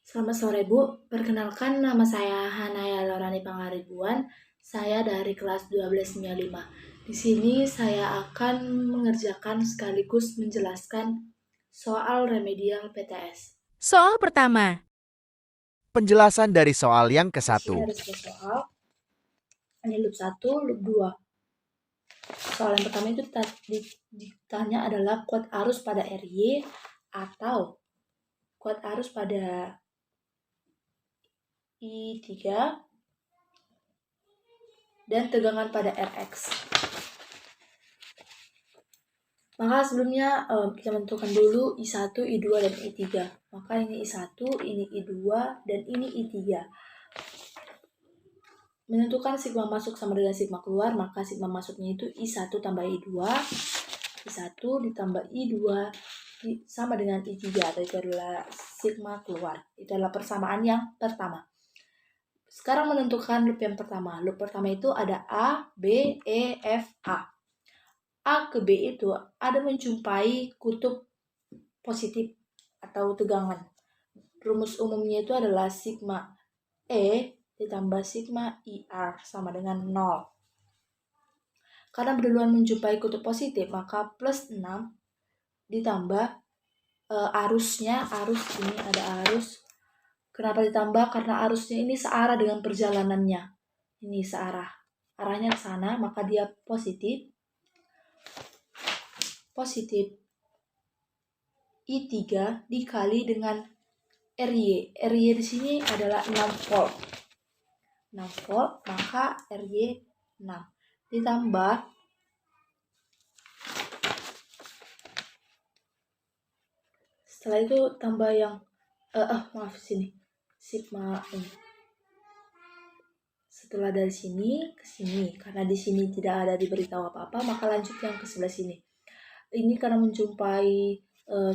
Selamat sore Bu, perkenalkan nama saya Hanaya Lorani Pangaribuan. Saya dari kelas 1295. Di sini saya akan mengerjakan sekaligus menjelaskan soal remedial PTS. Soal pertama. Penjelasan dari soal yang Di sini ke-1. ada sebuah soal. Ini loop 1, loop 2. Soal yang pertama itu ditanya adalah kuat arus pada RY atau kuat arus pada I3 dan tegangan pada Rx. Maka sebelumnya kita tentukan dulu I1, I2, dan I3. Maka ini I1, ini I2, dan ini I3. Menentukan sigma masuk sama dengan sigma keluar, maka sigma masuknya itu I1 tambah I2. I1 ditambah I2 sama dengan I3, atau itu adalah sigma keluar. Itu adalah persamaan yang pertama. Sekarang menentukan loop yang pertama. Loop pertama itu ada A, B, E, F, A. A ke B itu ada menjumpai kutub positif atau tegangan. Rumus umumnya itu adalah sigma E ditambah sigma IR sama dengan 0. Karena berduluan menjumpai kutub positif, maka plus 6 ditambah arusnya. Arus ini ada arus. Kenapa ditambah? Karena arusnya ini searah dengan perjalanannya. Ini searah. Arahnya ke sana, maka dia positif. Positif I3 dikali dengan RY. RY di sini adalah 6 volt. 6 volt, maka RY 6. Ditambah setelah itu tambah yang maaf sini. Sigma ini. Setelah dari sini ke sini, karena di sini tidak ada diberitahu apa-apa, maka lanjut yang ke sebelah sini. Ini karena menjumpai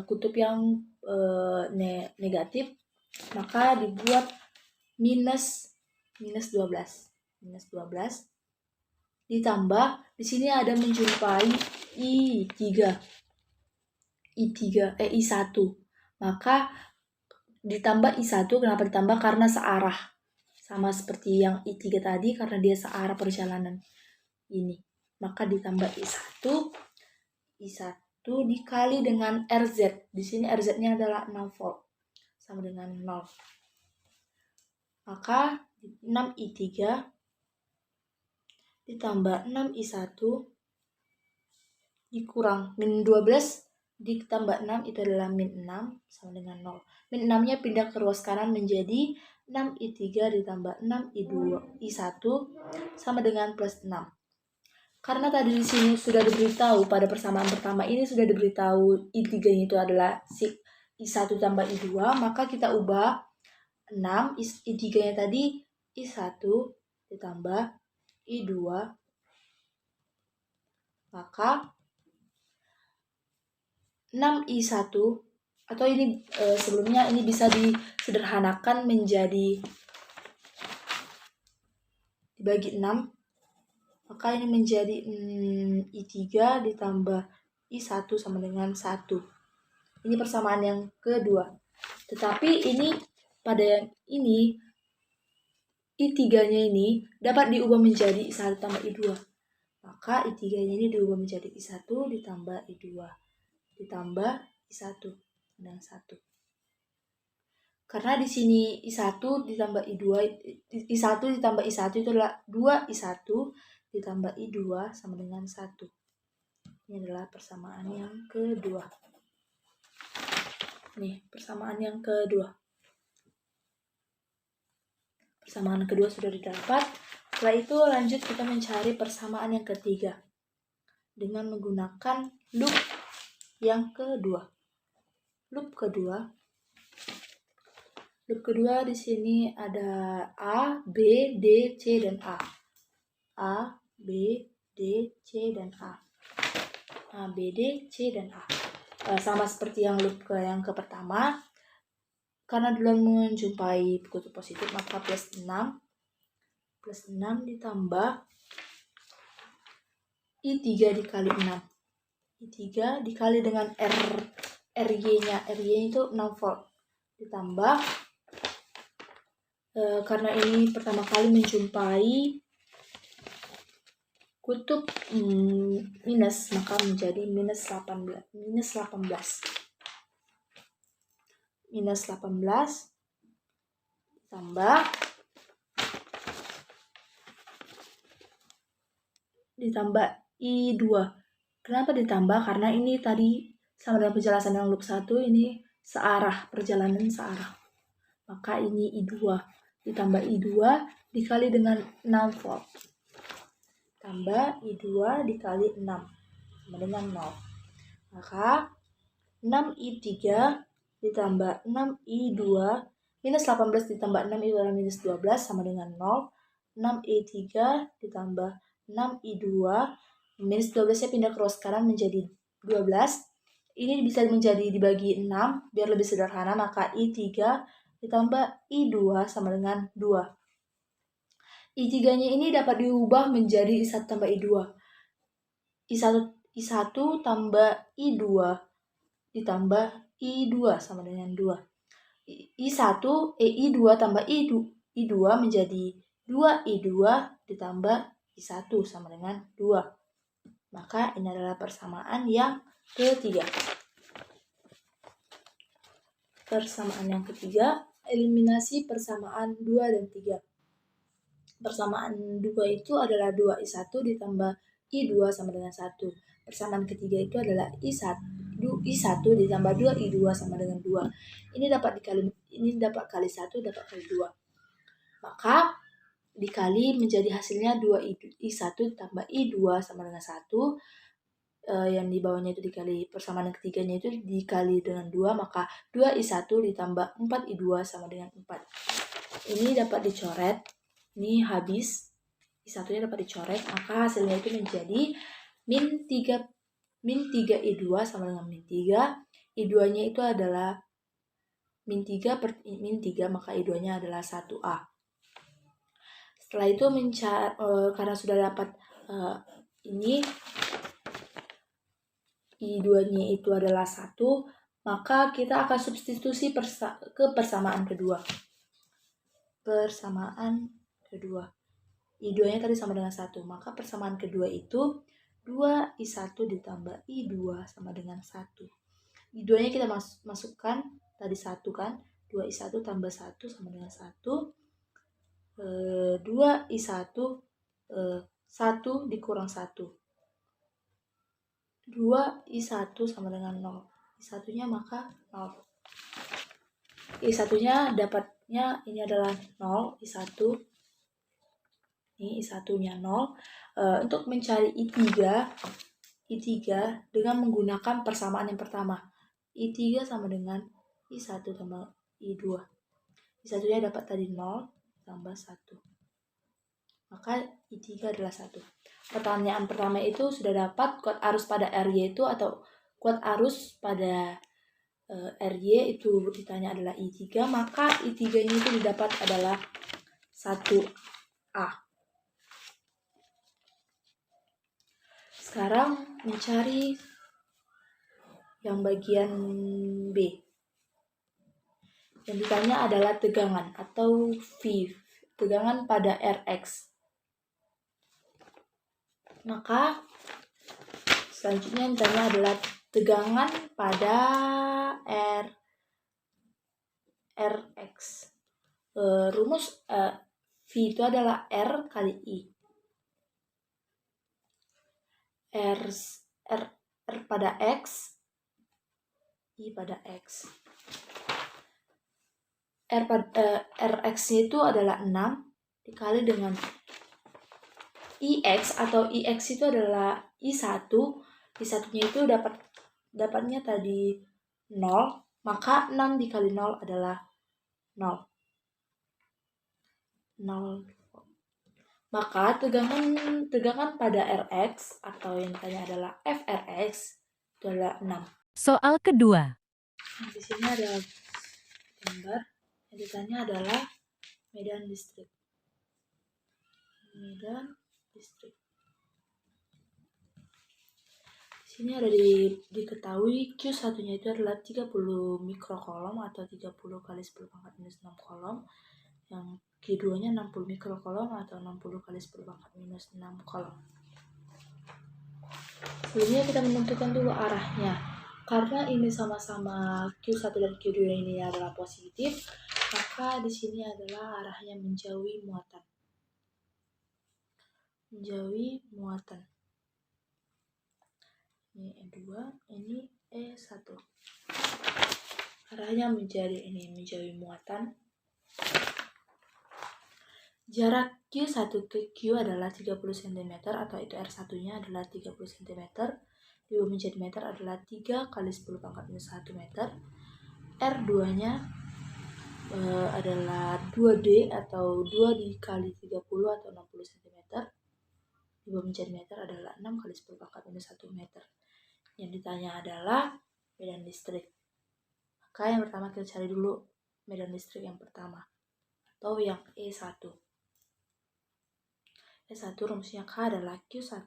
kutub yang negatif, maka dibuat minus 12. Minus 12 ditambah di sini ada menjumpai I1. Maka ditambah I1. Kenapa ditambah? Karena searah. Sama seperti yang I3 tadi, karena dia searah perjalanan ini. Maka ditambah I1 dikali dengan RZ. Di sini RZ-nya adalah 6 volt. Sama dengan 0. Maka 6I3 ditambah 6I1 dikurang min 12 ditambah 6 itu adalah min 6 sama dengan 0. Min 6-nya pindah ke ruas kanan menjadi 6I3 ditambah 6I1 sama dengan plus 6. Karena tadi di sini sudah diberitahu pada persamaan pertama ini sudah diberitahu I3-nya itu adalah I1 tambah I2, maka kita ubah 6 I3-nya tadi I1 ditambah I2, maka 6I1 atau ini sebelumnya ini bisa disederhanakan menjadi dibagi 6, maka ini menjadi I3 ditambah I1 sama dengan 1. Ini persamaan yang kedua. Tetapi ini pada yang ini I3-nya ini dapat diubah menjadi I1 tambah I2. Maka I3-nya ini diubah menjadi I1 ditambah I2 ditambah I1 dengan 1. Karena di sini I1 ditambah I2, I1 ditambah I1 itu adalah 2I1 ditambah I2 sama dengan 1. Ini adalah persamaan yang kedua. Nih, persamaan yang kedua. Persamaan kedua sudah didapat. Setelah itu lanjut kita mencari persamaan yang ketiga dengan menggunakan loop yang kedua. Loop kedua di sini ada A, B, D, C, dan A. A, B, D, C, dan A. A, B, D, C, dan A. Sama seperti yang loop yang pertama. Karena duluan menjumpai kutub positif, maka plus 6. Plus 6 ditambah I3 dikali 6. I3 dikali dengan RY-nya. RY itu 6 volt. Ditambah Karena ini pertama kali menjumpai kutub minus, maka menjadi minus 18. Minus 18 ditambah I2. Kenapa ditambah? Karena ini tadi sama dengan penjelasan yang loop 1, ini searah, perjalanan searah. Maka ini I2 ditambah I2 dikali dengan 6 volt. Tambah I2 dikali 6 sama dengan 0. Maka 6I3 ditambah 6I2 minus 18 ditambah 6 itu adalah minus 12 sama dengan 0. 6I3 ditambah 6I2 minus 12 nya pindah ke row kanan menjadi 12. Ini bisa menjadi dibagi 6 biar lebih sederhana, maka I3 ditambah I2 sama dengan 2. I3 nya ini dapat diubah menjadi I1 tambah I2. I1 tambah I2 ditambah I2 sama dengan 2. I2 tambah I2 menjadi 2I2 ditambah I1 sama dengan 2. Maka ini adalah persamaan yang ketiga. Persamaan yang ketiga, eliminasi persamaan 2 dan 3. Persamaan 2 itu adalah 2I1 ditambah I2 sama dengan 1. Persamaan ketiga itu adalah I1 ditambah 2I2 sama dengan 2. Ini dapat kali 1, dapat kali 2. Maka dikali menjadi hasilnya 2I1 ditambah I2 sama dengan 1. Yang di bawahnya itu dikali persamaan yang ketiganya itu dikali dengan 2, maka 2I1 ditambah 4I2 sama dengan 4. Ini dapat dicoret. Ini habis, I1-nya dapat dicoret, maka hasilnya itu menjadi min 3I2 sama dengan min 3. I2-nya itu adalah min 3 per min 3, maka I2-nya adalah 1A. Setelah itu karena sudah dapat ini I2-nya itu adalah 1, maka kita akan substitusi ke persamaan kedua. I2-nya tadi sama dengan 1, maka persamaan kedua itu 2I1 ditambah I2 sama dengan 1. I2-nya kita masukkan, tadi 1 kan, 2I1 tambah 1 sama dengan 1. 2I1 1 dikurang 1. 2I1 sama dengan 0. I1-nya maka 0. I1-nya dapatnya ini adalah 0, I1. Ini I1-nya 0. Untuk mencari I3 dengan menggunakan persamaan yang pertama. I3 sama dengan I1 tambah I2. I1-nya dapat tadi 0 tambah 1. Maka I3 adalah 1. Pertanyaan pertama itu sudah dapat kuat arus pada RY itu atau kuat arus pada RY itu ditanya adalah I3, maka I3-nya itu didapat adalah 1A. Sekarang mencari yang bagian B. Yang ditanya adalah tegangan atau V, tegangan pada Rx. Maka selanjutnya yang ditanya adalah tegangan pada Rx. Rumus V itu adalah R kali I. R pada X, I pada X. Rx-nya itu adalah 6 dikali dengan Ix, atau Ix itu adalah I1. I1-nya itu dapatnya tadi 0, maka 6 dikali 0 adalah 0. Maka tegangan pada Rx atau yang ditanya adalah Frx itu adalah 6. Soal kedua. Nah, di sini ada gambar. Yang ditanya adalah medan listrik. Di sini ada diketahui Q1-nya itu adalah 30 mikrokolom atau 30 kali 10⁻⁻⁶ kolom. Yang Q2 nya 60 mikrokolom atau 60 kali 10 pangkat minus 6 kolom. Sebelumnya kita menentukan dulu arahnya. Karena ini sama-sama Q1 dan Q2 ini adalah positif, maka di sini adalah arahnya menjauhi muatan. Menjauhi muatan. Ini E2, ini E1. Arahnya menjauhi muatan. Jarak Q1 ke Q adalah 30 cm atau itu R1-nya adalah 30 cm. Diubah menjadi meter adalah 3 kali 10 pangkat minus 1 meter. R2-nya adalah 2D atau 2 dikali 30 atau 60 cm. Diubah menjadi meter adalah 6 kali 10 pangkat minus 1 meter. Yang ditanya adalah medan listrik. Maka yang pertama kita cari dulu medan listrik yang pertama atau yang E1. E1 rumusnya K adalah Q1.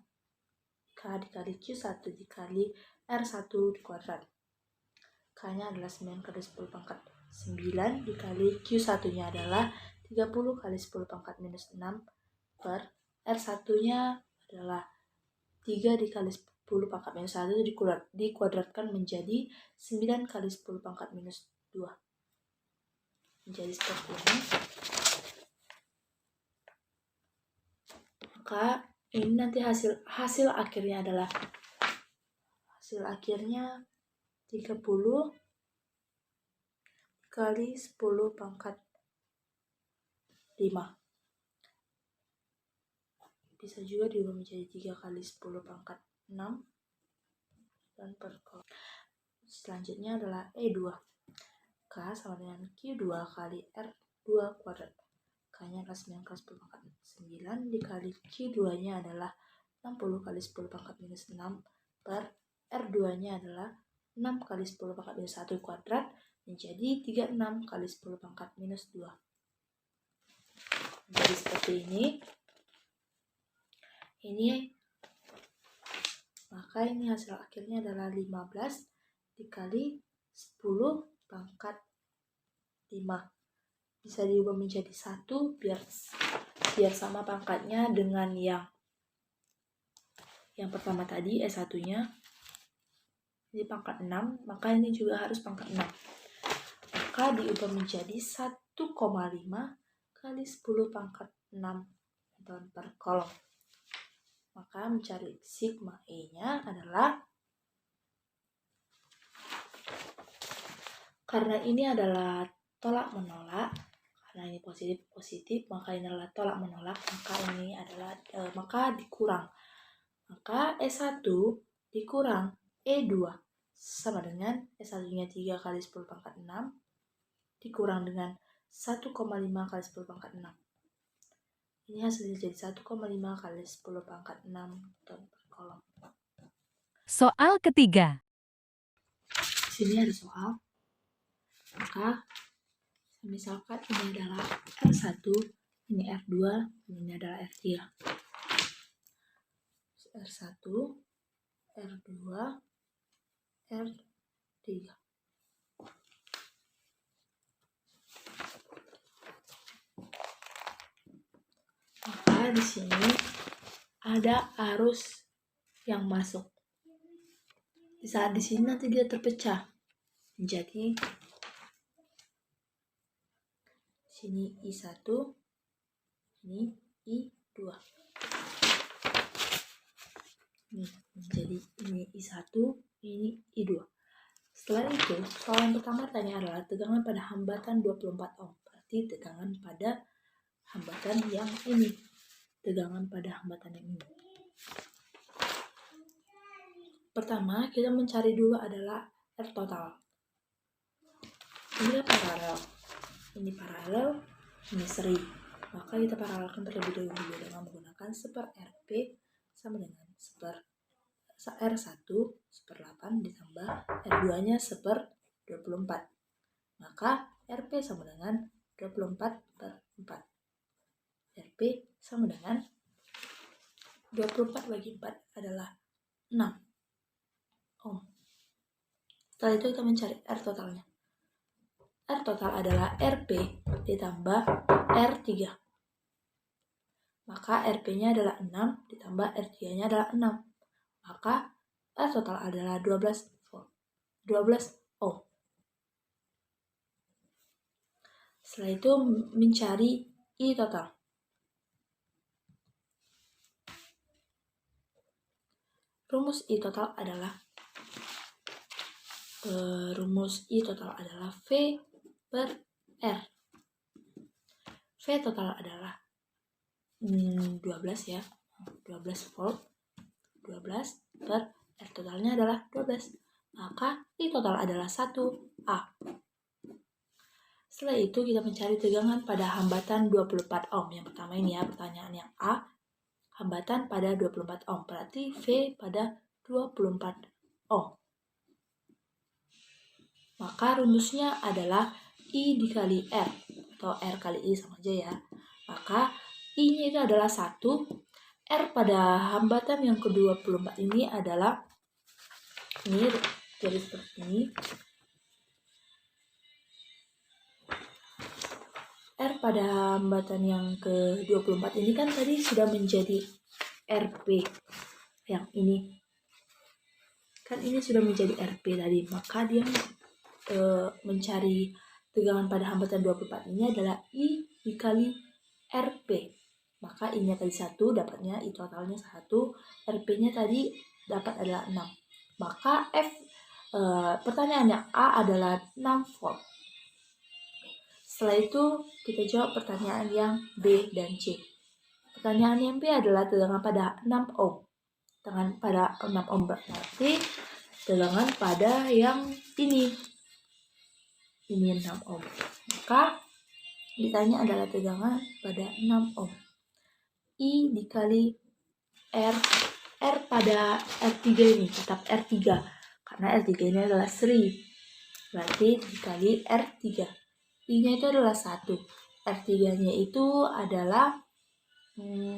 K dikali Q1 dikali R1 dikuadrat. K-nya adalah 9 kali 10 pangkat 9 dikali Q1-nya adalah 30 kali 10 pangkat minus 6 per R1-nya adalah 3 dikali 10 pangkat minus 1 dikuadratkan menjadi 9 kali 10 pangkat minus 2. Menjadi seperti ini. Maka ini nanti hasil akhirnya adalah 30 kali 10 pangkat 5. Bisa juga diubah menjadi 3 kali 10 pangkat 6 dan per kolom. Selanjutnya adalah E2. K sama dengan Q2 kali R2 kuadrat. K-nya adalah 9 kali 10 pangkat 9 dikali Q2-nya adalah 60 kali 10 pangkat minus 6 per R2-nya adalah 6 kali 10 pangkat minus 1 kuadrat menjadi 36 kali 10 pangkat minus 2. Jadi seperti ini. Maka ini hasil akhirnya adalah 15 dikali 10 pangkat 5. Bisa diubah menjadi 1 biar sama pangkatnya dengan yang pertama tadi E1-nya. Ini pangkat 6, maka ini juga harus pangkat 6. Maka diubah menjadi 1,5 kali 10 pangkat 6 meter per kolom. Maka mencari sigma E-nya adalah, karena ini adalah tolak menolak, karena ini positif, maka ini adalah tolak menolak, maka dikurang. Maka E1 dikurang E2 sama dengan E1-nya 3 kali 10 pangkat 6 dikurang dengan 1,5 kali 10 pangkat 6. Ini hasilnya jadi 1,5 kali 10 pangkat 6 ton per kolom. Soal ketiga. Di sini ada soal. Maka misalkan ini adalah R1, ini R2, ini adalah R3. R1, R2, R3. Maka di sini ada arus yang masuk. Di saat di sini nanti dia terpecah menjadi sini I1, ini I2. Jadi ini I1, ini I2. Setelah itu, soal yang pertama tanya adalah tegangan pada hambatan 24 ohm. Berarti tegangan pada hambatan yang ini. Pertama, kita mencari dulu adalah R total. Ini paralel. Ini paralel, ini seri. Maka kita paralelkan terlebih dahulu dengan menggunakan 1/RP sama dengan R1 1/8 ditambah R2-nya 1/24. Maka RP sama dengan 24/4. RP sama dengan 24 bagi 4 adalah 6 ohm. Setelah itu kita mencari R totalnya. R total adalah RP ditambah R3. Maka RP-nya adalah 6 ditambah R3-nya adalah 6. Maka R total adalah 12 volt. 12 ohm. Setelah itu mencari I total. Rumus I total adalah V per R. V total adalah 12 ya. 12 volt. 12 per R totalnya adalah 12. Maka I total adalah 1A. Setelah itu kita mencari tegangan pada hambatan 24 ohm. Yang pertama ini ya, pertanyaan yang A. Hambatan pada 24 ohm. Berarti V pada 24 ohm. Maka rumusnya adalah I dikali R. Atau R kali I sama aja ya. Maka I-nya itu adalah 1. R pada hambatan yang ke-24 ini adalah, ini jadi seperti ini. R pada hambatan yang ke-24 ini kan tadi sudah menjadi RP. Yang ini. Kan ini sudah menjadi RP tadi. Maka dia mencari tegangan pada hambatan 24 ini adalah I dikali RP. Maka I-nya tadi 1, dapatnya I totalnya 1. RP-nya tadi dapat adalah 6. Maka pertanyaan yang A adalah 6 volt. Setelah itu kita jawab pertanyaan yang B dan C. Pertanyaan yang B adalah tegangan pada 6 ohm. Tegangan pada 6 ohm berarti tegangan pada yang ini. Ini 6 ohm. Maka ditanya adalah tegangan pada 6 ohm. I dikali R. R pada R3 ini tetap R3. Karena R3 ini adalah seri. Berarti dikali R3. I-nya itu adalah 1. R3-nya itu adalah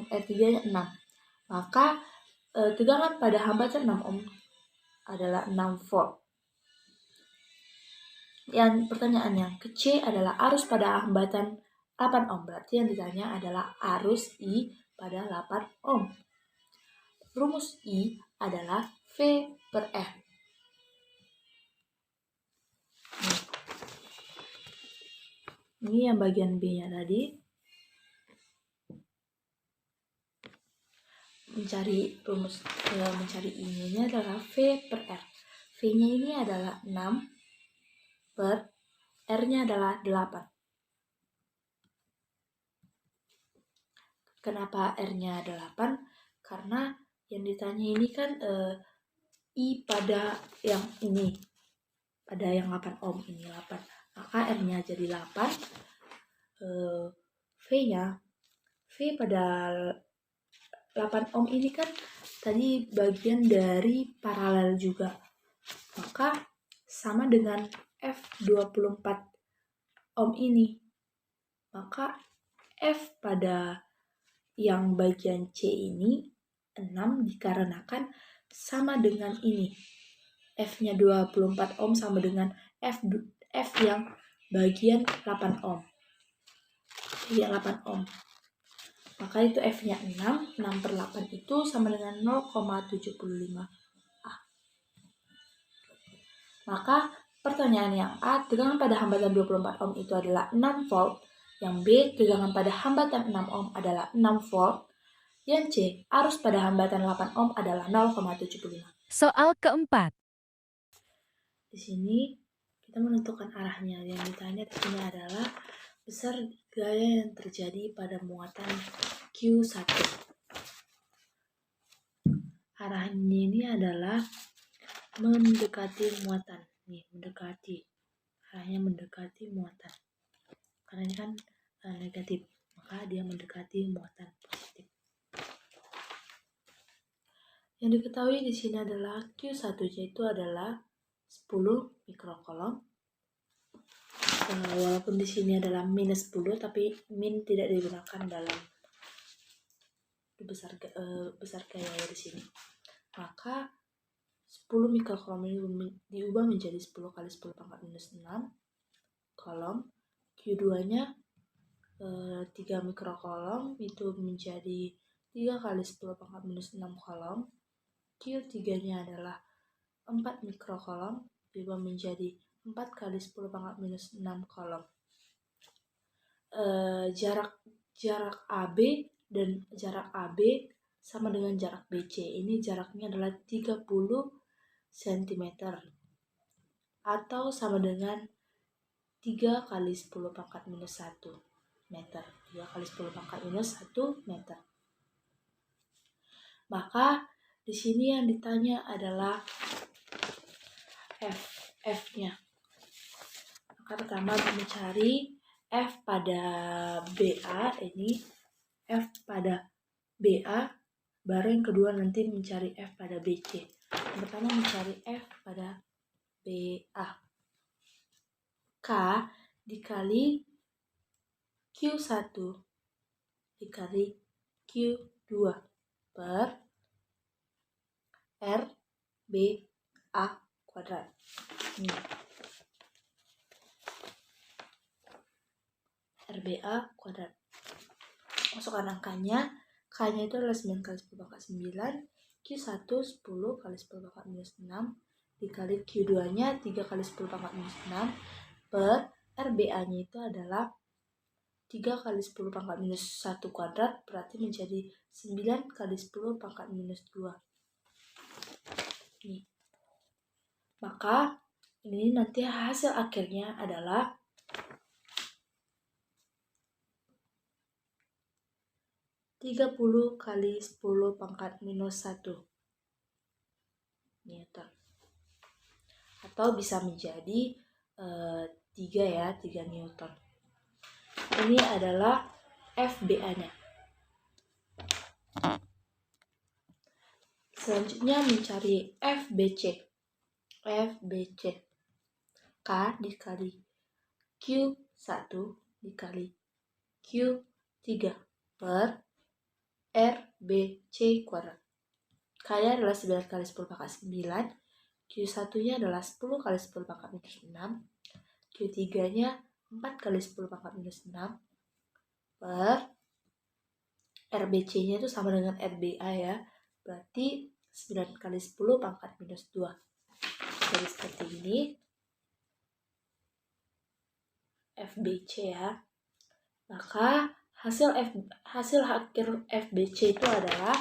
R3-nya 6. Maka tegangan pada hambatan 6 ohm adalah 6 volt. Yang pertanyaan yang ke C adalah arus pada hambatan 8 ohm. Berarti yang ditanya adalah arus I pada 8 ohm. Rumus I adalah V per R. Ini yang bagian B-nya tadi. Mencari I-nya adalah V per R. V-nya ini adalah 6 per R-nya adalah 8. Kenapa R-nya 8? Karena yang ditanya ini kan I pada yang ini. Pada yang 8 ohm ini 8. Maka R-nya jadi 8. V-nya V pada 8 ohm ini kan tadi bagian dari paralel juga. Maka sama dengan F24 ohm ini. Maka F pada yang bagian C ini 6 dikarenakan sama dengan ini. F-nya 24 ohm sama dengan F yang bagian 8 ohm. Bagian 8 ohm. Maka itu F-nya 6. 6 per 8 itu sama dengan 0,75 A. Maka pertanyaan yang A, tegangan pada hambatan 24 ohm itu adalah 6 volt. Yang B, tegangan pada hambatan 6 ohm adalah 6 volt. Yang C, arus pada hambatan 8 ohm adalah 0,75. Soal keempat. Di sini kita menentukan arahnya. Yang ditanya di sini adalah besar gaya yang terjadi pada muatan Q1. Arahnya ini adalah mendekati muatan. Nih, mendekati. Arahnya mendekati muatan. Karena ini kan negatif, maka dia mendekati muatan positif. Yang diketahui di sini adalah Q1 yaitu adalah 10 mikrokolom. Walaupun di sini adalah minus 10, tapi min tidak digunakan dalam besar gaya di sini. Maka 10 mikrokolom ini diubah menjadi 10 kali 10 pangkat minus 6 kolom. Q2-nya 3 mikrokolom itu menjadi 3 kali 10 pangkat minus 6 kolom. Q3-nya adalah 4 mikrokolom, juga menjadi 4 kali 10 pangkat minus 6 kolom. Jarak AB dan jarak AB sama dengan jarak BC. Ini jaraknya adalah 30 cm atau sama dengan 3 kali 10 pangkat minus 1 meter. 3 kali 10 pangkat minus 1 meter. Maka di sini yang ditanya adalah F-nya. Maka pertama mencari F pada BA ini, F pada BA, baru yang kedua nanti mencari F pada BC. Yang pertama mencari F pada BA. K dikali Q1 dikali Q2 per RBA kuadrat. RBA kuadrat. Masukkan angkanya. K-nya itu adalah 9 kali 10 pangkat 9. Q1 10 kali 10 pangkat minus 6. Dikali Q2-nya 3 kali 10 pangkat minus 6. Per RBA-nya itu adalah 3 kali 10 pangkat minus 1 kuadrat. Berarti menjadi 9 kali 10 pangkat minus 2. Nih. Maka ini nanti hasil akhirnya adalah 30 kali 10 pangkat minus 1 Newton. Atau bisa menjadi 3 ya, 3 Newton. Ini adalah FBA-nya. Selanjutnya mencari FBC. FBC. K dikali Q1 dikali Q3 per RBC kuadrat. K-nya adalah 9 kali 10 pangkat 9. Q1-nya adalah 10 kali 10 pangkat minus 6. Q3-nya 4 kali 10 pangkat minus 6. Per RBC-nya itu sama dengan RBA ya. Berarti 9 kali 10 pangkat minus 2. Jadi seperti ini. FBC ya. Maka hasil akhir FBC itu adalah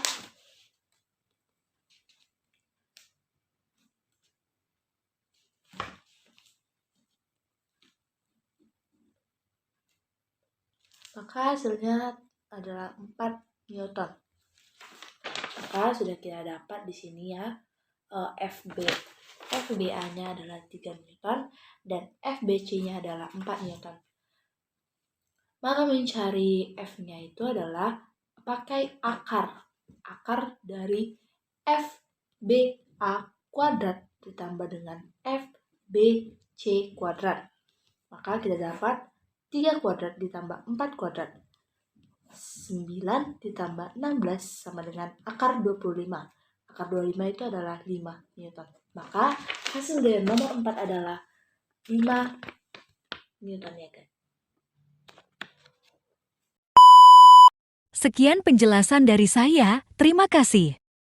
hasilnya adalah 4 Newton. Maka sudah kita dapat di sini ya, FBA-nya adalah 3 Newton dan FBC-nya adalah 4 Newton. Maka mencari F-nya itu adalah pakai akar dari FBA kuadrat ditambah dengan FBC kuadrat. Maka kita dapat 3 kuadrat ditambah 4 kuadrat. 9 ditambah 16 sama dengan akar 25. Akar 25 itu adalah 5 Newton. Maka hasil dari nomor 4 adalah 5 Newton ya guys. Sekian penjelasan dari saya, terima kasih.